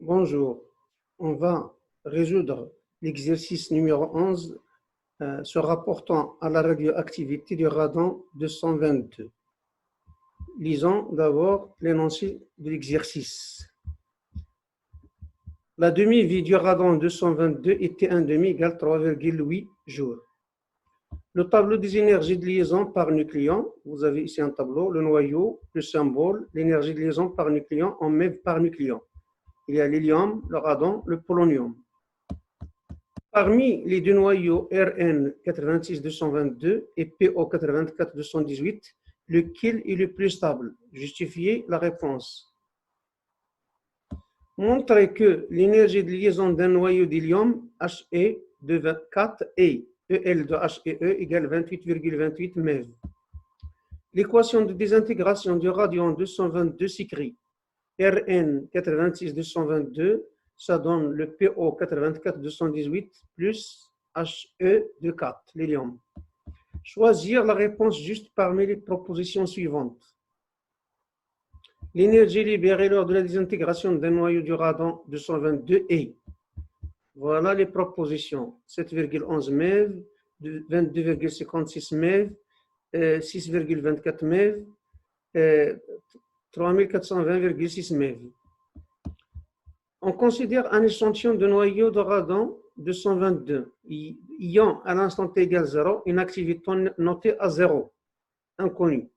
Bonjour, on va résoudre l'exercice numéro 11 se rapportant à la radioactivité du radon 222. Lisons d'abord l'énoncé de l'exercice. La demi-vie du radon 222 était un demi égale 3,8 jours. Le tableau des énergies de liaison par nucléon, vous avez ici un tableau, le noyau, le symbole, l'énergie de liaison par nucléon en MeV par nucléon. Il y a l'hélium, le radon, le polonium. Parmi les deux noyaux Rn 86222 et PO 84218, lequel est le plus stable? Justifiez la réponse. Montrez que l'énergie de liaison d'un noyau d'hélium He de 4 et EL de HEE égale 28,28 MeV. L'équation de désintégration du radion 222 s'écrit Rn 86222, ça donne le PO 84218 plus He de 4, l'hélium. Choisir la réponse juste parmi les propositions suivantes. L'énergie libérée lors de la désintégration d'un noyau du radon 222 est. Voilà les propositions. 7,11 MeV, 22,56 MeV, 6,24 MeV, 3420,6 MeV. On considère un échantillon de noyau de radon 222 ayant à l'instant t égale 0 une activité notée à 0, inconnue.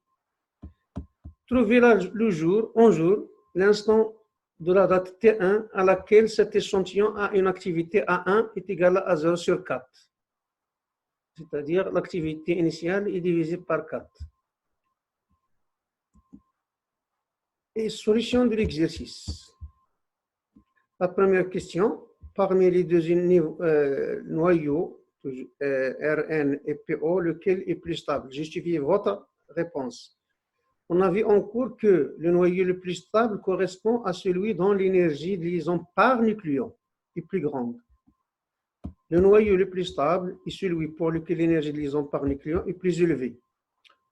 Trouvez le jour, l'instant de la date T1 à laquelle cet échantillon a une activité A1 est égale à 0 sur 4. C'est-à-dire l'activité initiale est divisée par 4. Et solution de l'exercice. La première question, parmi les deux noyaux, Rn et PO, lequel est plus stable? Justifiez votre réponse. On a vu en cours que le noyau le plus stable correspond à celui dont l'énergie de liaison par nucléon est plus grande. Le noyau le plus stable est celui pour lequel l'énergie de liaison par nucléon est plus élevée.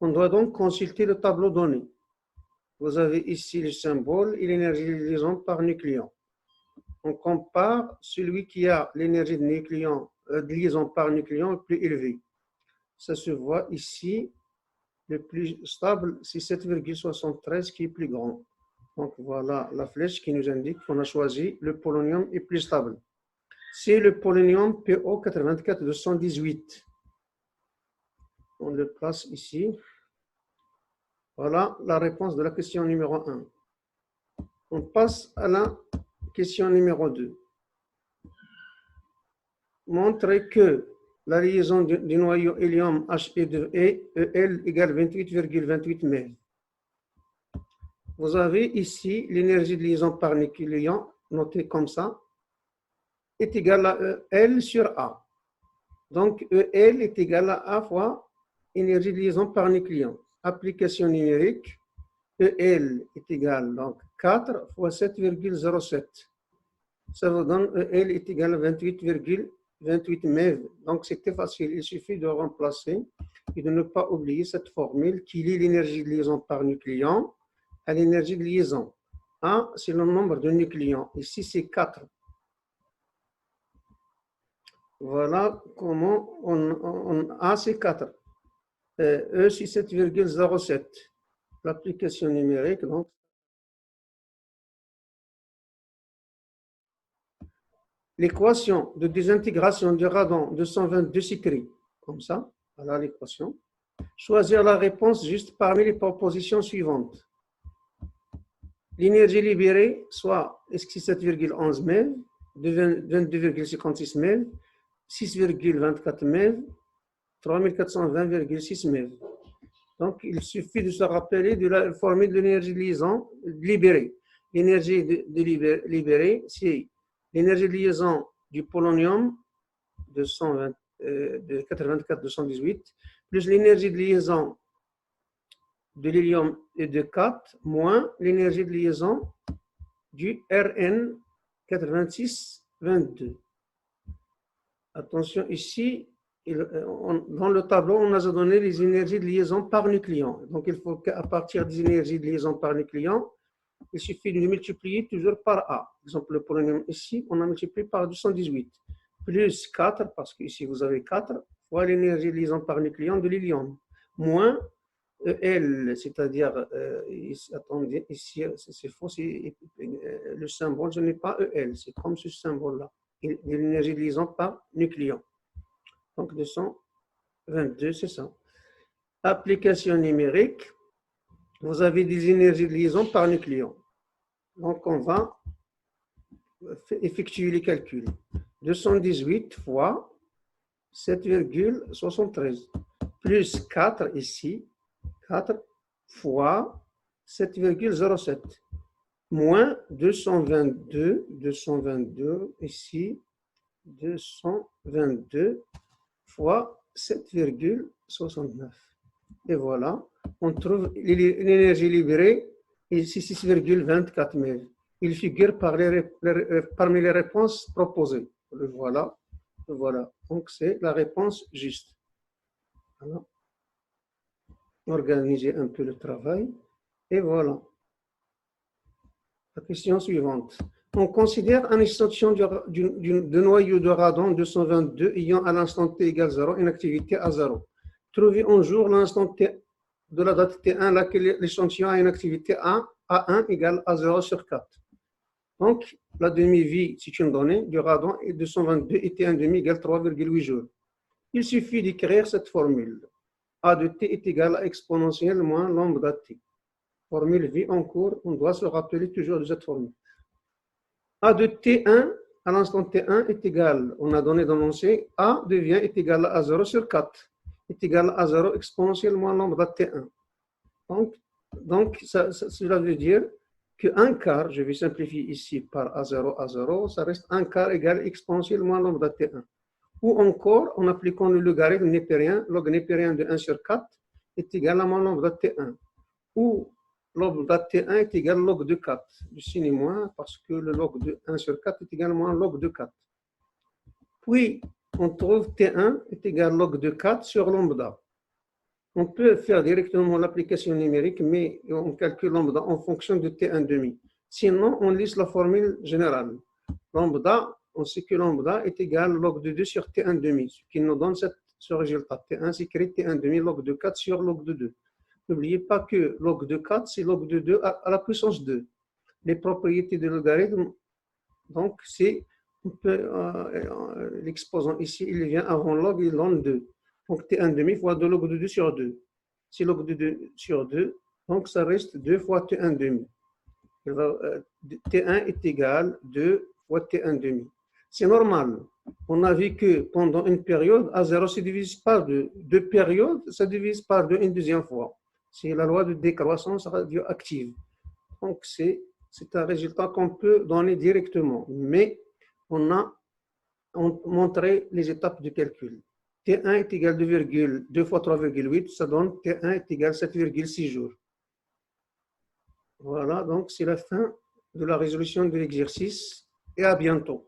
On doit donc consulter le tableau donné. Vous avez ici le symbole et l'énergie de liaison par nucléon. On compare celui qui a l'énergie de liaison par nucléon plus élevée. Ça se voit ici. Le plus stable, c'est 7,73 qui est plus grand. Donc voilà la flèche qui nous indique qu'on a choisi le polonium est plus stable. C'est le polonium PO 84218. On le place ici. Voilà la réponse de la question numéro 1. On passe à la question numéro 2. Montrer que la liaison du noyau hélium He de EL égale 28,28 MeV. Vous avez ici l'énergie de liaison par nucléon, notée comme ça, est égale à EL sur A. Donc EL est égal à A fois énergie de liaison par nucléon. Application numérique, EL est égal donc 4 fois 7,07. Ça vous donne EL est égal à 28,28 MeV. Donc c'était facile, il suffit de remplacer et de ne pas oublier cette formule qui lie l'énergie de liaison par nucléon à l'énergie de liaison. A, c'est le nombre de nucléons. Ici, c'est 4. Voilà comment A, c'est 4. E, c'est 7,07. L'application numérique, donc. L'équation de désintégration du radon 222 s'écrit comme ça. Voilà l'équation. Choisir la réponse juste parmi les propositions suivantes. L'énergie libérée, soit 7,11 MeV, 22,56 MeV, 6,24 MeV, 3420,6 MeV. Donc, il suffit de se rappeler de la formule de l'énergie de liaison libérée. L'énergie libérée, c'est l'énergie de liaison du polonium de 84,218 plus l'énergie de liaison de l'hélium est de 4 moins l'énergie de liaison du Rn 8622. Attention ici, dans le tableau, on a donné les énergies de liaison par nucléon. Donc il faut qu'à partir des énergies de liaison par nucléon, il suffit de multiplier toujours par A. Par exemple, le polynôme ici, on a multiplié par 218, plus 4, parce qu'ici vous avez 4, fois l'énergie de liaison par nucléon de l'hélium, moins EL, c'est-à-dire, attendez, ici, c'est faux, le symbole, je n'ai pas EL, c'est comme ce symbole-là, l'énergie de liaison par nucléon. Donc 222, c'est ça. Application numérique, vous avez des énergies de liaison par nucléon. Donc on va effectuer les calculs. 218 fois 7,73 plus 4 ici, 4 fois 7,07 moins 222 ici, 222 fois 7,69. Et voilà, on trouve l'énergie libérée ici 6,24 000. Il figure parmi les réponses proposées. Le voilà, le voilà. Donc c'est la réponse juste. Voilà. Organiser un peu le travail. Et voilà. La question suivante. On considère un échantillon de noyau de radon 222 ayant à l'instant t égale 0 une activité à 0. Trouvez un jour l'instant t de la date T1 laquelle l'échantillon a une activité A1 égale à 0 sur 4. Donc, la demi-vie, c'est une donnée du radon est 222 et T1 demi égale 3,8 jours. Il suffit d'écrire cette formule. A de T est égal à exponentielle moins lambda T. Formule vie en cours, on doit se rappeler toujours de cette formule. A de T1 à l'instant T1 est égal, on a donné dans l'énoncé, A est égal à 0 sur 4, est égal à 0 exponentielle moins lambda T1. Donc cela veut dire que 1 quart, je vais simplifier ici par A0, ça reste 1 quart égale exponentielle moins lambda T1. Ou encore, en appliquant le logarithme népérien, log népérien de 1 sur 4 est égal à moins lambda T1. Ou lambda T1 est égal à log de 4. Du signe moins parce que le log de 1 sur 4 est également à log de 4. Puis, on trouve T1 est égal à log de 4 sur lambda. On peut faire directement l'application numérique, mais on calcule lambda en fonction de T1 demi. Sinon, on lisse la formule générale. Lambda, on sait que lambda est égal à log de 2 sur T1 demi, ce qui nous donne ce résultat. T1 s'écrit T1 demi log de 4 sur log de 2. N'oubliez pas que log de 4, c'est log de 2 à la puissance 2. Les propriétés de logarithme, donc, c'est l'exposant ici, il vient avant log, il donne 2. Donc, T1 demi fois 2 log de 2 sur 2. C'est log de 2 sur 2, donc ça reste 2 fois T1 demi. T1 est égal à 2 fois T1 demi. C'est normal. On a vu que pendant une période, A0 se divise par 2. Deux périodes, ça divise par 2 une deuxième fois. C'est la loi de décroissance radioactive. Donc, c'est un résultat qu'on peut donner directement. Mais on a montré les étapes du calcul. T1 est égal à 2 fois 3,8, ça donne T1 est égal à 7,6 jours. Voilà, donc c'est la fin de la résolution de l'exercice et à bientôt.